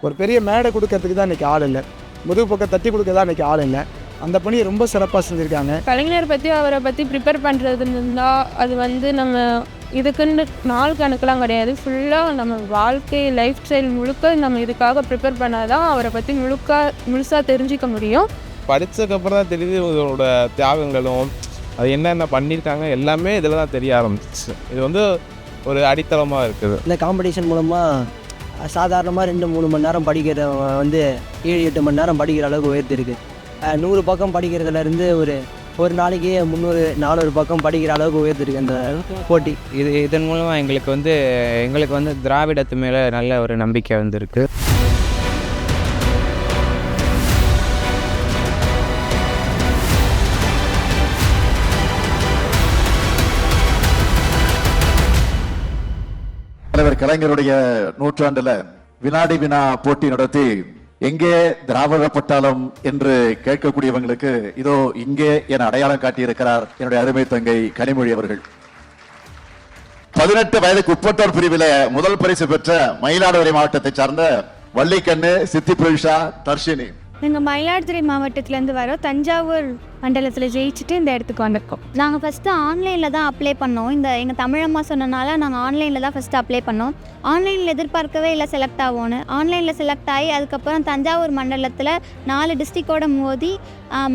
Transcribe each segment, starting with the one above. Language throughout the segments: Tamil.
ஒரு பெரிய மேடை கொடுக்கறதுக்கு தான் இன்றைக்கி ஆள் இல்லை, முதுகு பக்கம் தட்டி கொடுக்க தான் இன்றைக்கி ஆள் இல்லை. அந்த பணியை ரொம்ப சிறப்பாக செஞ்சுருக்காங்க. கலைஞர் பற்றி அவரை பற்றி ப்ரிப்பேர் பண்ணுறதுன்னா அது நம்ம இதுக்குன்னு நாள் கணக்கெலாம் கிடையாது. ஃபுல்லாக நம்ம வாழ்க்கை லைஃப் ஸ்டைல் முழுக்க நம்ம இதுக்காக ப்ரிப்பேர் பண்ணால் தான் அவரை பற்றி முழுசாக தெரிஞ்சிக்க முடியும். படித்ததுக்கப்புறம் தான் தெரியுது இவங்களோட தியாகங்களும் அது என்னென்ன பண்ணியிருக்காங்க எல்லாமே இதில் தான் தெரிய ஆரம்பிச்சிச்சு. இது ஒரு அடித்தளமாக இருக்குது. இந்த காம்படிஷன் மூலமாக சாதாரணமாக 2-3 மணி நேரம் படிக்கிற 7-8 மணி நேரம் படிக்கிற அளவுக்கு உயர்த்திருக்கு. 100 பக்கம் படிக்கிறதுலேருந்து ஒரு நாளைக்கு 300-400 பக்கம் படிக்கிற அளவுக்கு உயர்த்திருக்கு இந்த போட்டி. இதன் மூலமாக எங்களுக்கு திராவிடத்து மேலே நல்ல ஒரு நம்பிக்கை வந்திருக்கு. தலைவர் கலைஞருடைய நூற்றாண்டுல வினாடி வினா போட்டி நடத்தி எங்கே திராவிடப்பட்டாலும் என்று கேட்கக்கூடியவங்களுக்கு இதோ இங்கே என அடையாளம் காட்டியிருக்கிறார் என்னுடைய அருமை தங்கை கனிமொழி அவர்கள். 18 வயதுக்கு உட்பட்டோர் பிரிவில் முதல் பரிசு பெற்ற மயிலாடுதுறை மாவட்டத்தை சார்ந்த வள்ளிக்கண்ணு, சித்தி புருஷா, தர்ஷினி. நாங்கள் மயிலாடுதுறை மாவட்டத்திலேருந்து வரோம். தஞ்சாவூர் மண்டலத்தில் ஜெயிச்சுட்டு இந்த இடத்துக்கு வந்திருக்கோம். நாங்கள் ஃபஸ்ட்டு ஆன்லைனில் தான் அப்ளை பண்ணோம். எங்கள் தமிழம்மா சொன்னனால நாங்கள் ஆன்லைனில் தான் ஃபஸ்ட்டு அப்ளை பண்ணோம். ஆன்லைனில் எதிர்பார்க்கவே இல்லை செலக்ட் ஆகும்னு. ஆன்லைனில் செலக்ட் ஆகி அதுக்கப்புறம் தஞ்சாவூர் மண்டலத்தில் 4 டிஸ்ட்ரிக்டோட மோதி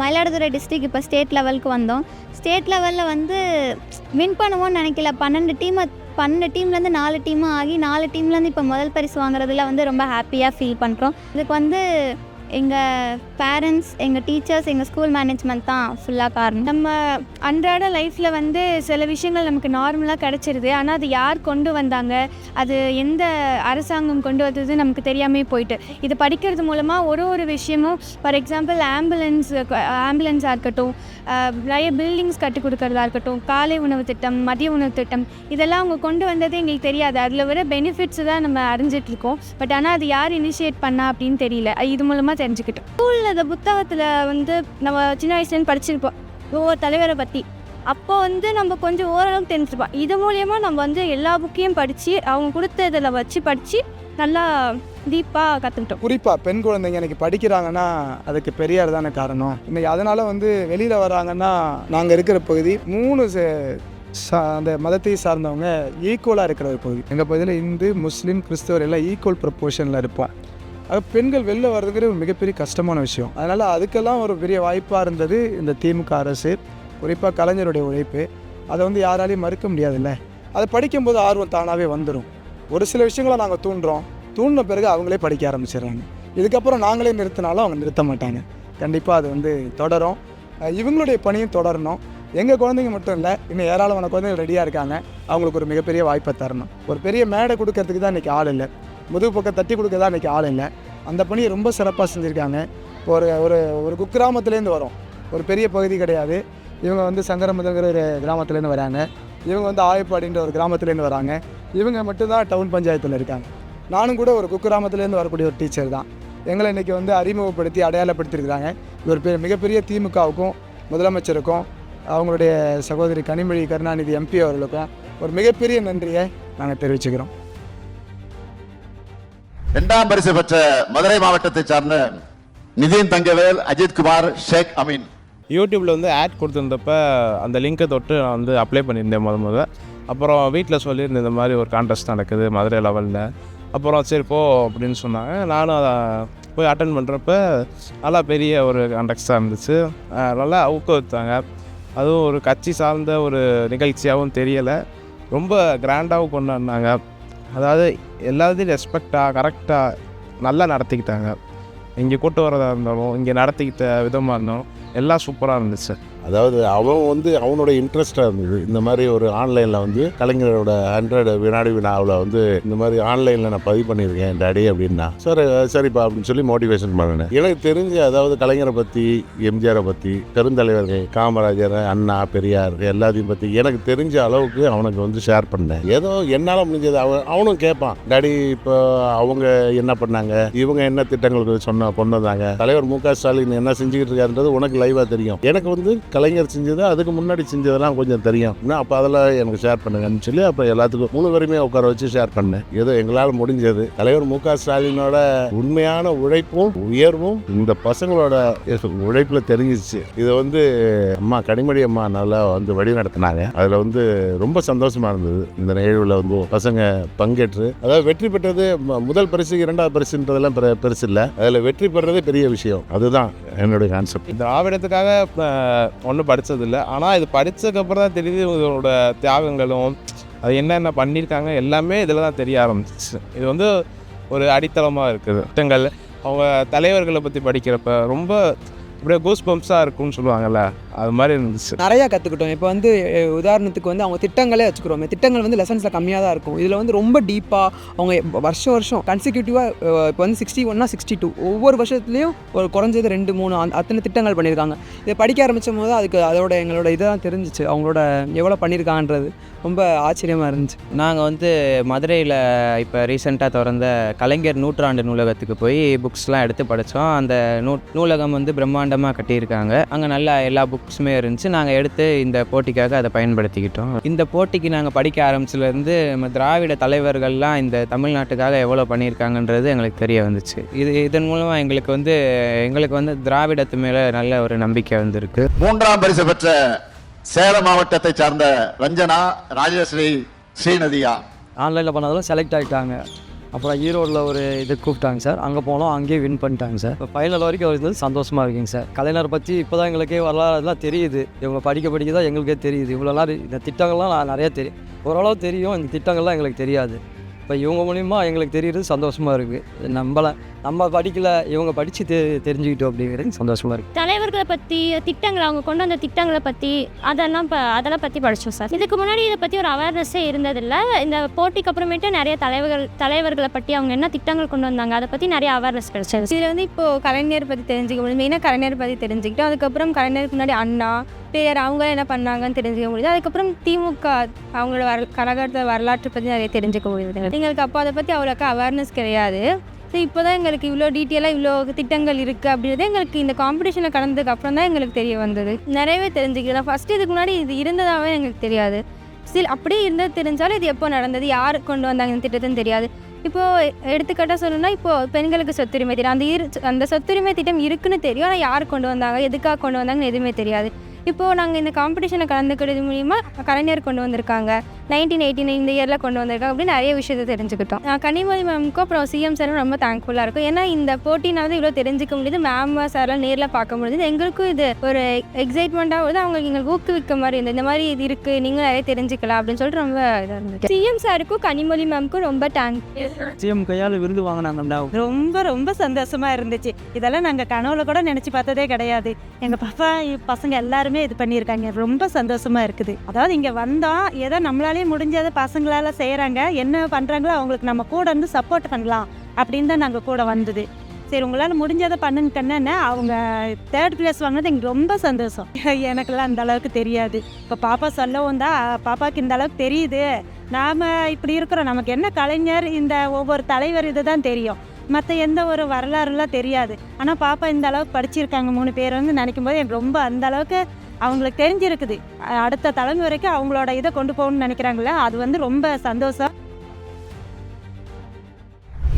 மயிலாடுதுறை டிஸ்ட்ரிக்ட் இப்போ ஸ்டேட் லெவலுக்கு வந்தோம். ஸ்டேட் லெவலில் வின் பண்ணுவோன்னு நினைக்கல. 12 டீம்லேருந்து 4 டீமாக ஆகி 4 டீம்லேருந்து இப்போ முதல் பரிசு வாங்குறதுல ரொம்ப ஹாப்பியாக ஃபீல் பண்ணுறோம். இதுக்கு எங்கள் பேரண்ட்ஸ், எங்கள் டீச்சர்ஸ், எங்கள் ஸ்கூல் மேனேஜ்மெண்ட் தான் ஃபுல்லாக காரணம். நம்ம அன்றாட லைஃப்பில் சில விஷயங்கள் நமக்கு நார்மலாக கிடச்சிருது. ஆனால் அது யார் கொண்டு வந்தாங்க, அது எந்த அரசாங்கம் கொண்டு வந்தது நமக்கு தெரியாமல் போயிட்டு. இது படிக்கிறது மூலமாக ஒரு விஷயமும், ஃபார் எக்ஸாம்பிள் ஆம்புலன்ஸாக இருக்கட்டும், நிறைய பில்டிங்ஸ் கட்டி கொடுக்கறதா இருக்கட்டும், காலை உணவு திட்டம், மதிய உணவு திட்டம், இதெல்லாம் அவங்க கொண்டு வந்ததே எங்களுக்கு தெரியாது. அதில் வர பெனிஃபிட்ஸ் தான் நம்ம அறிஞ்சிட்ருக்கோம். பட் ஆனால் அது யார் இனிஷியேட் பண்ணா அப்படின்னு தெரியல. இது மூலமாக தெரிஞ்சுக்கிட்டோம். ஸ்கூலில் இந்த புத்தகத்தில் நம்ம சின்ன வயசுலேருந்து படிச்சிருப்போம் ஒவ்வொரு தலைவரை பற்றி. அப்போ நம்ம கொஞ்சம் ஓரளவுக்கு தெரிஞ்சிருப்போம். இது மூலயமா நம்ம எல்லா புக்கையும் படித்து அவங்க கொடுத்த இதில் வச்சு படித்து நல்லா டீப்பாக கற்றுக்கிட்டோம். குறிப்பாக பெண் குழந்தைங்க இன்றைக்கி படிக்கிறாங்கன்னா அதுக்கு பெரியார் தானே காரணம். இன்றைக்கி அதனால் வெளியில் வராங்கன்னா நாங்கள் இருக்கிற பகுதி 3 அந்த மதத்தை சார்ந்தவங்க ஈக்குவலாக இருக்கிற ஒரு பகுதி. எங்கள் பகுதியில் இந்து, முஸ்லீம், கிறிஸ்தவர் எல்லாம் ஈக்குவல் ப்ரொப்போர்ஷனில் இருப்போம். அது பெண்கள் வெளில வர்றதுங்கிற ஒரு மிகப்பெரிய கஷ்டமான விஷயம். அதனால் அதுக்கெல்லாம் ஒரு பெரிய வாய்ப்பாக இருந்தது இந்த திமுக அரசு, குறிப்பாக கலைஞருடைய உழைப்பு. அதை யாராலையும் மறுக்க முடியாதுல்ல. அதை படிக்கும்போது ஆர்வம் தானாகவே வந்துடும். ஒரு சில விஷயங்களை நாங்கள் தூண்டின பிறகு அவங்களே படிக்க ஆரம்பிச்சிடுறாங்க. இதுக்கப்புறம் நாங்களே நிறுத்தினாலும் அவங்க நிறுத்த மாட்டாங்க. கண்டிப்பாக அது தொடரும். இவங்களுடைய பணியும் தொடரணும். எங்கள் குழந்தைங்க மட்டும் இல்லை, இன்னும் ஏராளமான குழந்தைகள் ரெடியாக இருக்காங்க. அவங்களுக்கு ஒரு மிகப்பெரிய வாய்ப்பை தரணும். ஒரு பெரிய மேடை கொடுக்கறதுக்கு தான் இன்றைக்கி ஆள் இல்லை, முதுகு பக்கம் தட்டி கொடுக்க தான் இன்றைக்கி ஆள் இல்லை. அந்த பணியை ரொம்ப சிறப்பாக செஞ்சுருக்காங்க. ஒரு ஒரு ஒரு குக்கிராமத்துலேருந்து வரோம், ஒரு பெரிய பகுதி கிடையாது. இவங்க சங்கரமுதங்கிற ஒரு கிராமத்துலேருந்து வராங்க. இவங்க ஆயப்பாடின்ற ஒரு கிராமத்துலேருந்து வராங்க. இவங்க மட்டும்தான் டவுன் பஞ்சாயத்தில் இருக்காங்க. நானும் கூட ஒரு குக்கிராமத்துலேருந்து வரக்கூடிய ஒரு டீச்சர் தான். எங்களை இன்றைக்கி அறிமுகப்படுத்தி அடையாளப்படுத்தியிருக்கிறாங்க. இது ஒரு மிகப்பெரிய திமுகவுக்கும் முதலமைச்சருக்கும் அவங்களுடைய சகோதரி கனிமொழி கருணாநிதி MP அவர்களுக்கும் ஒரு மிகப்பெரிய நன்றியை நாங்கள் தெரிவிச்சுக்கிறோம். 2ஆம் பரிசு பெற்ற மதுரை மாவட்டத்தை சார்ந்த நிதின் தங்கவேல், அஜித்குமார், ஷேக் அமீன். யூடியூப்பில் ஆட் கொடுத்துருந்தப்ப அந்த லிங்கை தொட்டு நான் அப்ளை பண்ணியிருந்தேன் முதல்ல. அப்புறம் வீட்டில் சொல்லியிருந்தேன் இந்த மாதிரி ஒரு கான்டெஸ்ட் நடக்குது மதுரை லெவலில். அப்புறம் சரி போ அப்படின்னு சொன்னாங்க. நானும் அதை போய் அட்டன் பண்ணுறப்ப நல்லா பெரிய ஒரு கான்டெஸ்ட்டாக இருந்துச்சு. நல்லா ஊக்குவித்தாங்க. அதுவும் ஒரு கட்சி சார்ந்த ஒரு நிகழ்ச்சியாகவும் தெரியலை, ரொம்ப கிராண்டாகவும் கொண்டாடினாங்க. அதாவது எல்லாத்தையும் ரெஸ்பெக்டாக கரெக்டாக நல்லா நடத்திக்கிட்டாங்க. இங்கே கூட்டு வரதாக இருந்தாலும் இங்கே நடத்திக்கிட்ட விதமாக இருந்தாலும் எல்லாம் சூப்பராக இருந்துச்சு. அதாவது அவனோட இன்ட்ரெஸ்டாக இருந்தது. இந்த மாதிரி ஒரு ஆன்லைனில் கலைஞரோட 100 வினாடி வினாவில் இந்த மாதிரி ஆன்லைனில் நான் பதிவு பண்ணியிருக்கேன் டாடி அப்படின்னா, சரிப்பா அப்படின்னு சொல்லி மோட்டிவேஷன் பண்ணினேன். எனக்கு தெரிஞ்ச அதாவது கலைஞரை பற்றி, எம்ஜிஆரை பற்றி, பெருந்தலைவர்கள் காமராஜர், அண்ணா, பெரியார் எல்லாத்தையும் பற்றி எனக்கு தெரிஞ்ச அளவுக்கு அவனுக்கு ஷேர் பண்ணேன். ஏதோ என்னால் முடிஞ்சது. அவனும் கேட்பான், டாடி இப்போ அவங்க என்ன பண்ணாங்க, இவங்க என்ன திட்டங்களுக்கு கொண்டு வந்தாங்க, தலைவர் மு க ஸ்டாலின் என்ன செஞ்சுக்கிட்டு இருக்காருன்றது உனக்கு லைவாக தெரியும். எனக்கு கலைஞர் செஞ்சது அதுக்கு முன்னாடி செஞ்சதெல்லாம் கொஞ்சம் தெரியும் இன்னும், அப்போ அதெல்லாம் எனக்கு ஷேர் பண்ணுங்கன்னு சொல்லி அப்போ எல்லாத்துக்கும் 3 பேருமே உட்கார வச்சு ஷேர் பண்ணேன். ஏதோ எங்களால் முடிஞ்சது. தலைவர் மு.க. ஸ்டாலினோட உண்மையான உழைப்பும் உயர்வும் இந்த பசங்களோட உழைப்பில் தெரிஞ்சிச்சு. இதை அம்மா கனிமொழி அம்மா நல்லா வழி நடத்தினாங்க. அதில் ரொம்ப சந்தோஷமா இருந்தது. இந்த நிகழ்வில் பசங்க பங்கேற்று அதாவது வெற்றி பெற்றது முதல் பரிசு 2வது பரிசுன்றதெல்லாம் பெருசு இல்லை. அதில் வெற்றி பெறதே பெரிய விஷயம். அதுதான் என்னுடைய கான்செப்ட். திராவிடத்துக்காக ஒன்றும் படித்ததில்லை. ஆனால் இது படித்ததுக்கப்புறம் தான் தெரியுது இதோட தியாகங்களும் அது என்னென்ன பண்ணியிருக்காங்க எல்லாமே இதில் தான் தெரிய ஆரம்பிச்சிச்சு. இது ஒரு அடித்தளமாக இருக்குது. திட்டங்கள் அவங்க தலைவர்களை பற்றி படிக்கிறப்ப ரொம்ப அப்படியே கூஸ் பம்ப்ஸாக இருக்கும்னு சொல்லுவாங்கள்ல, அது மாதிரி இருந்துச்சு. நிறையா கற்றுக்கிட்டோம். இப்போ உதாரணத்துக்கு அவங்க திட்டங்களே வச்சுக்கிறோம். திட்டங்கள் லெசன்ஸில் கம்மியாக தான் இருக்கும். இதில் ரொம்ப டீப்பாக அவங்க வருஷம் கன்சிக்யூட்டிவாக இப்போ 61 62 ஒவ்வொரு வருஷத்துலேயும் ஒரு குறைஞ்சது 2 3 அத்தனை திட்டங்கள் பண்ணியிருக்காங்க. இதை படிக்க ஆரம்பித்த போது அதோட எங்களோட இதை தான் தெரிஞ்சிச்சு, அவங்களோட எவ்வளோ பண்ணியிருக்காங்கன்றது ரொம்ப ஆச்சரியமாக இருந்துச்சு. நாங்கள் மதுரையில் இப்போ ரீசெண்டாக திறந்த கலைஞர் நூற்றாண்டு நூலகத்துக்கு போய் புக்ஸ்லாம் எடுத்து படித்தோம். அந்த நூலகம் பிரம்மாண்டமாக கட்டியிருக்காங்க. அங்கே நல்லா எல்லா புக்ஸுமே இருந்துச்சு. நாங்கள் எடுத்து இந்த போட்டிக்காக அதை பயன்படுத்திக்கிட்டோம். இந்த போட்டிக்கு நாங்கள் படிக்க ஆரம்பிச்சிலேருந்து நம்ம திராவிட தலைவர்கள்லாம் இந்த தமிழ்நாட்டுக்காக எவ்வளோ பண்ணியிருக்காங்கன்றது எங்களுக்கு தெரிய வந்துச்சு. இதன் மூலமாக எங்களுக்கு திராவிடத்து மேலே நல்ல ஒரு நம்பிக்கை வந்திருக்கு. 3ஆம் பரிசு பெற்ற சேலம் மாவட்டத்தை சார்ந்த ரஞ்சனா ராஜஸ்ரீ ஸ்ரீநதியா ஆன்லைனில் பண்ணதெல்லாம் செலக்ட் ஆகிட்டாங்க. அப்புறம் ஈரோடில் ஒரு இது கூப்பிட்டாங்க சார். அங்கே போனோம், அங்கேயே வின் பண்ணிட்டாங்க சார். இப்போ ஃபைனல் வரைக்கும் இருந்தது சந்தோஷமாக இருக்குங்க சார். கலைஞரை பற்றி இப்போ தான் எங்களுக்கே வரலாறுலாம் தெரியுது. இவங்க படிக்க தான் எங்களுக்கே தெரியுது. இவ்வளோ நாள் இந்த திட்டங்கள்லாம் நிறையா தெரியும், ஓரளவு தெரியும். இந்த திட்டங்கள்லாம் எங்களுக்கு தெரியாது. இப்போ இவங்க மூலிமா எங்களுக்கு தெரியுறது சந்தோஷமாக இருக்குது. நம்ம படிக்கல, இவங்க படித்து தெரிஞ்சுக்கிட்டோம் அப்படிங்கிறது சந்தோஷமாக இருக்குது. தலைவர்களை பற்றி திட்டங்கள், அவங்க கொண்டு வந்த திட்டங்களை பற்றி அதெல்லாம் பற்றி படித்தோம் சார். இதுக்கு முன்னாடி இதை பற்றி ஒரு அவேர்னஸே இருந்ததில்லை. இந்த போட்டிக்கு அப்புறமேட்டு நிறைய தலைவர்களை பற்றி அவங்க என்ன திட்டங்கள் கொண்டு வந்தாங்க அதை பற்றி நிறைய அவேர்னஸ் கிடைச்சது. இதில் இப்போது கலைஞர் பற்றி தெரிஞ்சுக்க முடியும். மெயினாக கலைஞர் பற்றி தெரிஞ்சுக்கிட்டோம். அதுக்கப்புறம் கலைஞருக்கு முன்னாடி அண்ணா பேர் அவங்க என்ன பண்ணாங்கன்னு தெரிஞ்சுக்க முடியுது. அதுக்கப்புறம் திமுக அவங்களோட கழகத்தை வரலாற்றை பற்றி நிறைய தெரிஞ்சுக்க முடியுது. எங்களுக்கு அப்போ அதை பற்றி அவ்வளோக்கா அவேர்னஸ் கிடையாது. ஸோ இப்போ தான் எங்களுக்கு இவ்வளோ டீட்டெயிலாக இவ்வளோ திட்டங்கள் இருக்குது அப்படின்றது எங்களுக்கு இந்த காம்படிஷனில் கலந்ததுக்கு அப்புறம் தான் எங்களுக்கு தெரிய வந்தது. நிறையவே தெரிஞ்சுக்கலாம். ஃபஸ்ட்டு இதுக்கு முன்னாடி இது இருந்ததாகவே எங்களுக்கு தெரியாது. அப்படியே இருந்தது தெரிஞ்சாலும் இது எப்போ நடந்தது, யார் கொண்டு வந்தாங்க இந்த திட்டத்துன்னு தெரியாது. இப்போது எடுத்துக்காட்டாக சொல்லணும்னா இப்போது பெண்களுக்கு சொத்துரிமை தெரியும். அந்த சொத்துரிமை திட்டம் இருக்குன்னு தெரியும். ஆனால் யார் கொண்டு வந்தாங்க, எதுக்காக கொண்டு வந்தாங்கன்னு எதுவுமே தெரியாது. இப்போது நாங்கள் இந்த காம்படிஷனை கலந்துக்கிறது மூலிமா கலைஞர் கொண்டு வந்திருக்காங்க, 1989 இந்த இயரில் கொண்டு வந்திருக்காங்க அப்படின்னு நிறைய விஷயத்தை தெரிஞ்சுக்கிட்டோம். கனிமொழி மேமுக்கும் அப்புறம் சிஎம் சாரும் ரொம்ப தேங்க்ஃபுல்லாக இருக்கும். ஏன்னா இந்த போட்டினால இவ்வளோ தெரிஞ்சிக்க முடியுது. மேம் சாரெலாம் நேரில் பார்க்க முடியுது. எங்களுக்கும் இது ஒரு எக்ஸைட்மெண்ட்டாக வருது. எங்களுக்கு ஊக்குவிக்க மாதிரி இருந்தது. இந்த மாதிரி இது இருக்குது, நீங்கள் நிறைய தெரிஞ்சுக்கலாம் அப்படின்னு சொல்லிட்டு ரொம்ப இதாக இருந்தது. சிஎம் சாருக்கும் கனிமொழி மேமுக்கும் ரொம்ப தேங்க்ஸ். சிஎம் கையால் விருது வாங்கினாங்க. ரொம்ப ரொம்ப சந்தோஷமாக இருந்துச்சு. இதெல்லாம் நாங்கள் கனவுல கூட நினச்சி பார்த்ததே கிடையாது. எங்கள் பாப்பா பசங்க எல்லாருமே இது பண்ணியிருக்காங்க. ரொம்ப சந்தோஷமாக இருக்குது. அதாவது இங்கே வந்தால் ஏதோ நம்மளாலே முடிஞ்சதை பசங்களால் செய்கிறாங்க, என்ன பண்ணுறாங்களோ அவங்களுக்கு நம்ம கூட இருந்து சப்போர்ட் பண்ணலாம் அப்படின்னு தான் நாங்கள் கூட வந்தது. சரி உங்களால் முடிஞ்சதை பண்ணுங்கன்னு அவங்க 3rd பிளேஸ் வாங்கினது எங்களுக்கு ரொம்ப சந்தோஷம். எனக்கெல்லாம் அந்த அளவுக்கு தெரியாது. இப்போ பாப்பா சொல்லவும் தான் பாப்பாவுக்கு இந்த அளவுக்கு தெரியுது. நாம் இப்படி இருக்கிறோம், நமக்கு என்ன கலைஞர் இந்த ஒவ்வொரு தலைவர் இது தான் தெரியும், மற்ற எந்த ஒரு வரலாறுலாம் தெரியாது. ஆனால் பாப்பா இந்த அளவுக்கு படிச்சிருக்காங்க 3 பேர் நினைக்கும் போது எனக்கு ரொம்ப அந்த அளவுக்கு அவங்களுக்கு தெரிஞ்சிருக்குது. அடுத்த தலைமுறைக்கு அவங்களோட இதை கொண்டு போகணும்னு நினைக்கிறாங்களே, அது ரொம்ப சந்தோஷம்.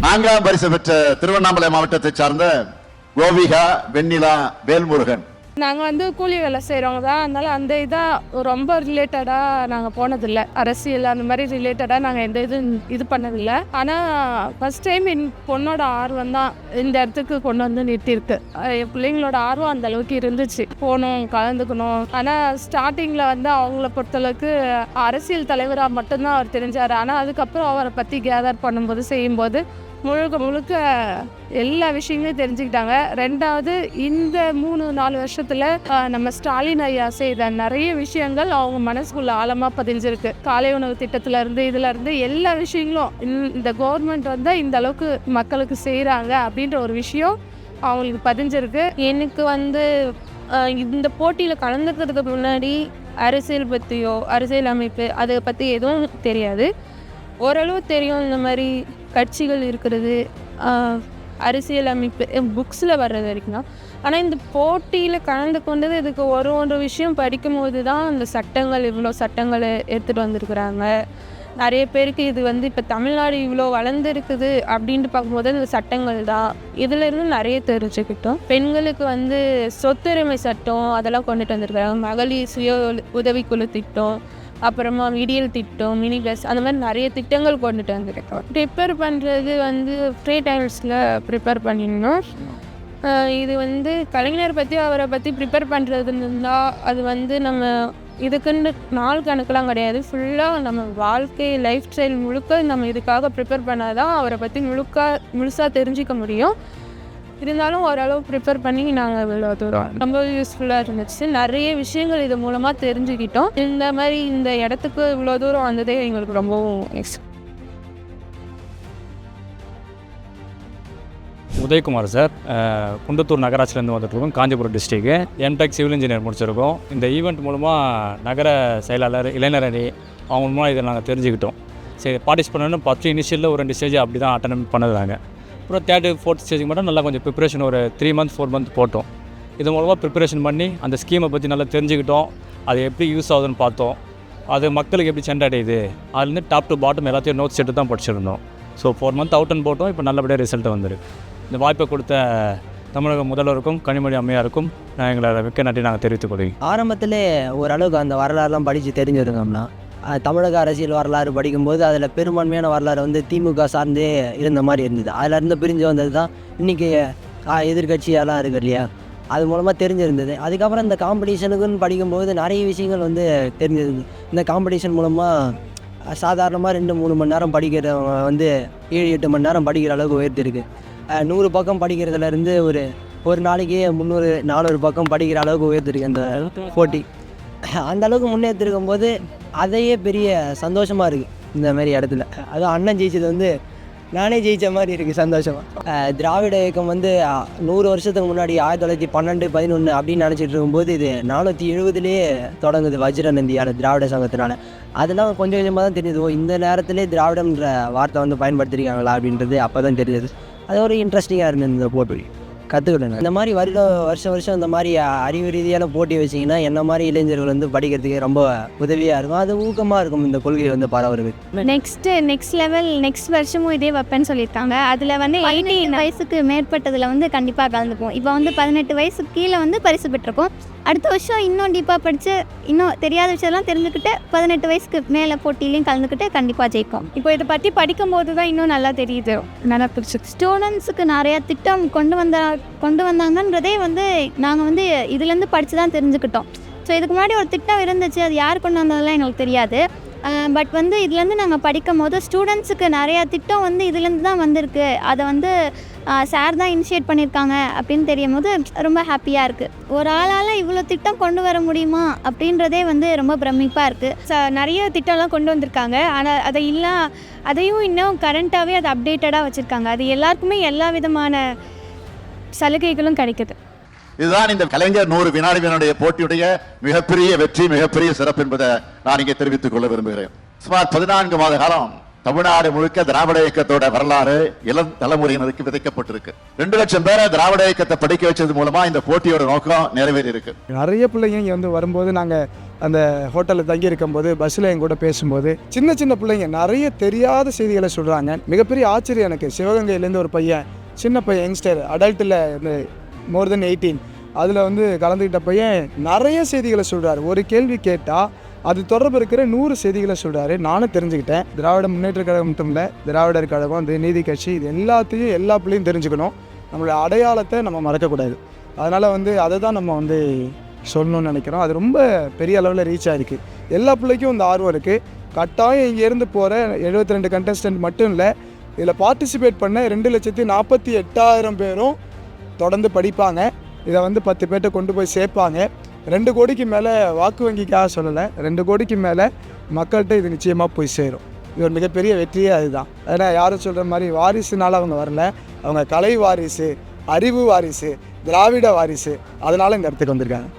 4ஆம் பரிசு பெற்ற திருவண்ணாமலை மாவட்டத்தை சார்ந்த கோபிகா வெண்ணிலா வேல்முருகன். நாங்கள் கூலி வேலை செய்கிறவங்க தான். அதனால் அந்த இதாக ரொம்ப ரிலேட்டடாக நாங்கள் போனதில்லை. அரசியல் அந்த மாதிரி ரிலேட்டடாக நாங்கள் எந்த இது பண்ணதில்லை. ஆனால் ஃபஸ்ட் டைம் என் பொண்ணோட ஆர்வம் தான் இந்த இடத்துக்கு கொண்டு வந்து நிறுத்தியிருக்கு. என் பிள்ளைங்களோட ஆர்வம் அந்த அளவுக்கு இருந்துச்சு, போகணும் கலந்துக்கணும். ஆனால் ஸ்டார்டிங்கில் அவங்கள பொறுத்தளவுக்கு அரசியல் தலைவராக மட்டும்தான் அவர் தெரிஞ்சார். ஆனால் அதுக்கப்புறம் அவரை பற்றி கேதர் பண்ணும்போது செய்யும்போது முழுக்க எல்லா விஷயங்களையும் தெரிஞ்சுக்கிட்டாங்க. 2வது இந்த 3-4 வருஷத்தில் நம்ம ஸ்டாலின் ஐயா செய்த நிறைய விஷயங்கள் அவங்க மனசுக்குள்ள ஆழமாக பதிஞ்சிருக்கு. காலை உணவு திட்டத்திலேருந்து இதிலேருந்து எல்லா விஷயங்களும் இந்த கவர்மெண்ட் இந்த அளவுக்கு மக்களுக்கு செய்கிறாங்க அப்படின்ற ஒரு விஷயம் அவங்களுக்கு பதிஞ்சிருக்கு. எனக்கு இந்த போட்டியில் கலந்துக்கிறதுக்கு முன்னாடி அரசியல் பற்றியோ அரசியல் அமைப்பு அதை பற்றி எதுவும் தெரியாது. ஓரளவு தெரியும், இந்த மாதிரி கட்சிகள் இருக்கிறது, அரசியல் அமைப்பு புக்ஸில் வர்றது வரைக்கும் தான். ஆனால் இந்த போட்டியில் கலந்து கொண்டது இதுக்கு ஒரு விஷயம் படிக்கும்போது தான் இந்த சட்டங்கள் இவ்வளோ சட்டங்களை எடுத்துகிட்டு வந்திருக்கிறாங்க. நிறைய பேருக்கு இது வந்து இப்போ தமிழ்நாடு இவ்வளோ வளர்ந்துருக்குது அப்படின்ட்டு பார்க்கும்போது இந்த சட்டங்கள் தான். இதிலேருந்து நிறைய தெரிஞ்சுக்கிட்டோம். பெண்களுக்கு வந்து சொத்துரிமை சட்டம் அதெல்லாம் கொண்டுட்டு வந்திருக்கிறாங்க. மகளிர் சுய உதவிக்குழு திட்டம், அப்புறமா விடியல் திட்டம், மினி பஸ், அந்த மாதிரி நிறைய திட்டங்கள் கொண்டுட்டு வந்திருக்கோம். ப்ரிப்பேர் பண்ணுறது வந்து ஃப்ரீ டைம்ஸில் ப்ரிப்பேர் பண்ணிடணும். இது வந்து கலைஞர் பற்றி அவரை பற்றி ப்ரிப்பேர் பண்ணுறதுன்னா அது வந்து நம்ம இதுக்குன்னு நாள் கணக்கெலாம் கிடையாது. ஃபுல்லாக நம்ம வாழ்க்கை லைஃப் ஸ்டைல் முழுக்க நம்ம இதுக்காக ப்ரிப்பேர் பண்ணால் தான் அவரை பற்றி முழுசாக தெரிஞ்சிக்க முடியும். இருந்தாலும் ஓரளவு ப்ரிப்பேர் பண்ணி நாங்கள் இவ்வளோ தூரம் ரொம்ப யூஸ்ஃபுல்லாக இருந்துச்சு. நிறைய விஷயங்கள் இது மூலமாக தெரிஞ்சுக்கிட்டோம். இந்த மாதிரி இந்த இடத்துக்கு இவ்வளோ தூரம் வந்ததே எங்களுக்கு ரொம்பவும் உதயகுமார் சார், குண்டத்தூர் நகராட்சியிலேருந்து வந்துட்டுருக்கோம். காஞ்சிபுரம் டிஸ்ட்ரிக்கு. எம்டெக் சிவில் இன்ஜினியர் முடிச்சிருக்கோம். இந்த ஈவெண்ட் மூலமாக நகர செயலாளர் இளைஞர் அணி அவங்க மூலமாக இதை நாங்கள் தெரிஞ்சுக்கிட்டோம். சரி பார்ட்டிசிபேட் பண்ணணும். 10 இனிஷியலில் ஒரு 2 ஸ்டேஜ் அப்படி தான் அட்டன் பண்ணதாங்க. அப்புறம் 3rd 4th ஸ்டேஜுக்கு மட்டும் நல்லா கொஞ்சம் ப்ரிப்பரேஷன் ஒரு 3 months 4 months போட்டோம். இது மூலமாக ப்ரிப்பரேஷன் பண்ணி அந்த ஸ்கீமை பற்றி நல்லா தெரிஞ்சுக்கிட்டோம். அது எப்படி யூஸ் ஆகுதுன்னு பார்த்தோம். அது மக்களுக்கு எப்படி சென்றடையுது, அதுலேருந்து டாப் டு பாட்டம் எல்லாத்தையும் நோட்ஸ் எடுத்து தான் படிச்சிருந்தோம். ஸோ 4 month அவுட் அண்ட் போட்டோம். இப்போ நல்லபடியாக ரிசல்ட் வந்துருக்கு. இந்த வாய்ப்பை கொடுத்த தமிழக முதல்வருக்கும் கனிமொழி அம்மையாருக்கும் நான் எங்களை மிக்க நன்றி நாங்கள் தெரிவித்துக் கொள்கிறோம். ஆரம்பத்திலே ஓரளவுக்கு அந்த வரலாறுலாம் படித்து தெரிஞ்சிருந்தோம்னா தமிழக அரசியல் வரலாறு படிக்கும்போது அதில் பெரும்பான்மையான வரலாறு வந்து திமுக சார்ந்தே இருந்த மாதிரி இருந்தது. அதிலேருந்து பிரிஞ்சு வந்தது தான் இன்றைக்கி எதிர்கட்சியெல்லாம் இருக்குது இல்லையா, அது மூலமாக தெரிஞ்சிருந்தது. அதுக்கப்புறம் இந்த காம்படிஷனுக்குன்னு படிக்கும்போது நிறைய விஷயங்கள் வந்து தெரிஞ்சிருந்தது. இந்த காம்படிஷன் மூலமாக சாதாரணமாக 2-3 மணி நேரம் படிக்கிறவங்க வந்து 7-8 மணி நேரம் படிக்கிற அளவுக்கு உயர்த்திருக்கு. 100 பக்கம் படிக்கிறதுலேருந்து ஒரு நாளைக்கு 300-400 பக்கம் படிக்கிற அளவுக்கு உயர்த்திருக்கு அந்த போட்டி. அந்த அளவுக்கு முன்னேற்றிருக்கும் போது அதையே பெரிய சந்தோஷமாக இருக்குது இந்த மாதிரி இடத்துல. அதுவும் அண்ணன் ஜெயிச்சது வந்து நானே ஜெயித்த மாதிரி இருக்குது சந்தோஷமாக. திராவிட இயக்கம் வந்து 100 வருஷத்துக்கு முன்னாடி 1912, 11 அப்படின்னு நினச்சிட்டு இருக்கும்போது இது 470லேயே தொடங்குது வஜ்ரநந்தியால் திராவிட சங்கத்தினால. அதெல்லாம் கொஞ்சம் கொஞ்சமாக தான் தெரியுது. இந்த நேரத்திலே திராவிடம்ன்ற வார்த்தை வந்து பயன்படுத்திருக்காங்களா அப்படின்றது அப்போ தான் தெரியுது. அது ஒரு இன்ட்ரெஸ்டிங்காக இருந்தது இந்த போட்டி கற்றுக்கிட்டேன். இந்த மாதிரி வருஷம் இந்த மாதிரி அறிவு ரீதியான போட்டி வச்சிங்கன்னா என்ன மாதிரி இளைஞர்கள் வந்து படிக்கிறதுக்கு ரொம்ப உதவியாக இருக்கும். அது ஊக்கமாக இருக்கும் இந்த கொள்கை வந்து பரவுறது. நெக்ஸ்ட் லெவல் நெக்ஸ்ட் வருஷமும் இதே வைப்பேன்னு சொல்லியிருக்காங்க. அதில் வந்து 18 வயசுக்கு மேற்பட்டதில் வந்து கண்டிப்பாக கலந்துப்போம். இப்போ வந்து 18 வயசுக்கு கீழே வந்து பரிசு பெற்றிருக்கோம். அடுத்த வருஷம் இன்னும் டீப்பாக படித்து இன்னும் தெரியாத விஷயம்லாம் தெரிஞ்சுக்கிட்டு 18 வயசுக்கு மேலே போட்டியிலையும் கலந்துக்கிட்டு கண்டிப்பாக ஜெயிக்கும். இப்போ இதை பற்றி படிக்கும்போது தான் இன்னும் நல்லா தெரியுது. நல்லா பிடிச்சி ஸ்டூடெண்ட்ஸுக்கு நிறையா திட்டம் கொண்டு வந்தாங்கன்றதே வந்து நாங்கள் வந்து இதுலேருந்து படித்து தான் தெரிஞ்சுக்கிட்டோம். ஸோ இதுக்கு முன்னாடி ஒரு திட்டம் இருந்துச்சு, அது யார் கொண்டு வந்ததெல்லாம் எங்களுக்கு தெரியாது. பட் வந்து இதுலேருந்து நாங்கள் படிக்கும் போது ஸ்டூடெண்ட்ஸுக்கு நிறையா திட்டம் வந்து இதுலேருந்து தான் வந்திருக்கு. அதை வந்து சார் தான் இனிஷியேட் பண்ணியிருக்காங்க அப்படின்னு தெரியும் போது ரொம்ப ஹாப்பியாக இருக்குது. ஒரு ஆளால் இவ்வளோ திட்டம் கொண்டு வர முடியுமா அப்படின்றதே வந்து ரொம்ப பிரமிப்பாக இருக்குது. நிறைய திட்டம்லாம் கொண்டு வந்திருக்காங்க. ஆனால் அதையும் இன்னும் கரண்ட்டாகவே அதை அப்டேட்டடாக வச்சுருக்காங்க. அது எல்லாருக்குமே எல்லா விதமான சலுகைகளும் கிடைக்குது. இதுதான் இந்த கலைஞர் 100 வினாடி போட்டியுடைய மிகப்பெரிய வெற்றி, மிகப்பெரிய சிறப்பு என்பதை நான் இங்கே தெரிவித்துக் கொள்ள விரும்புகிறேன். சுமார் 14 மாத காலம் தமிழ்நாடு முழுக்க திராவிட இயக்கத்தோட வரலாறு இளம் தலைமுறையினருக்கு விதைக்கப்பட்டிருக்கு. 2 லட்சம் பேரை திராவிட இயக்கத்தை படிக்க வச்சது மூலமா இந்த போட்டியோட நோக்கம் நிறைவேறி இருக்கு. நிறைய பிள்ளைங்க இங்கே வந்து வரும்போது நாங்கள் அந்த ஹோட்டலில் தங்கி இருக்கும்போது பஸ்ஸில் என் கூட பேசும்போது சின்ன பிள்ளைங்க நிறைய தெரியாத செய்திகளை சொல்கிறாங்க. மிகப்பெரிய ஆச்சரியம் எனக்கு. சிவகங்கையிலேருந்து ஒரு பையன், சின்ன பையன், யங்ஸ்டர், அடல்ட்டில் மோர் தென் 18 அதில் வந்து கலந்துக்கிட்ட பையன் நிறைய செய்திகளை சொல்கிறார். ஒரு கேள்வி கேட்டால் அது தொடர்பு இருக்கிற 100 செய்திகளை சொல்கிறாரு. நானும் தெரிஞ்சுக்கிட்டேன். திராவிட முன்னேற்ற கழகம் மட்டும் இல்லை, திராவிடர் கழகம், இந்த நீதி கட்சி, இது எல்லாத்தையும் எல்லா பிள்ளையும் தெரிஞ்சுக்கணும். நம்மளோட அடையாளத்தை நம்ம மறக்கக்கூடாது. அதனால் வந்து அதை தான் நம்ம வந்து சொல்லணும்னு நினைக்கிறோம். அது ரொம்ப பெரிய அளவில் ரீச் ஆகிருக்கு. எல்லா பிள்ளைக்கும் இந்த ஆர்வம் இருக்குது. கட்டாயம் இங்கேருந்து போகிற 72 கண்டஸ்டன்ட் மட்டும் இல்லை, இதில் பார்ட்டிசிபேட் பண்ண 2,48,000 பேரும் தொடர்ந்து படிப்பாங்க. இதை வந்து 10 பேர்கிட்ட கொண்டு போய் சேர்ப்பாங்க. 2 கோடிக்கு மேலே வாக்கு வங்கிக்காக சொல்லலை, 2 கோடிக்கு மேலே மக்கள்கிட்ட இது நிச்சயமாக போய் சேரும். இது ஒரு மிகப்பெரிய வெற்றியே அதுதான். ஏன்னா யாரும் சொல்கிற மாதிரி வாரிசுனால அவங்க வரல, அவங்க கலை வாரிசு, அறிவு வாரிசு, திராவிட வாரிசு, அதனால் இந்த இடத்துக்கு வந்திருக்காங்க.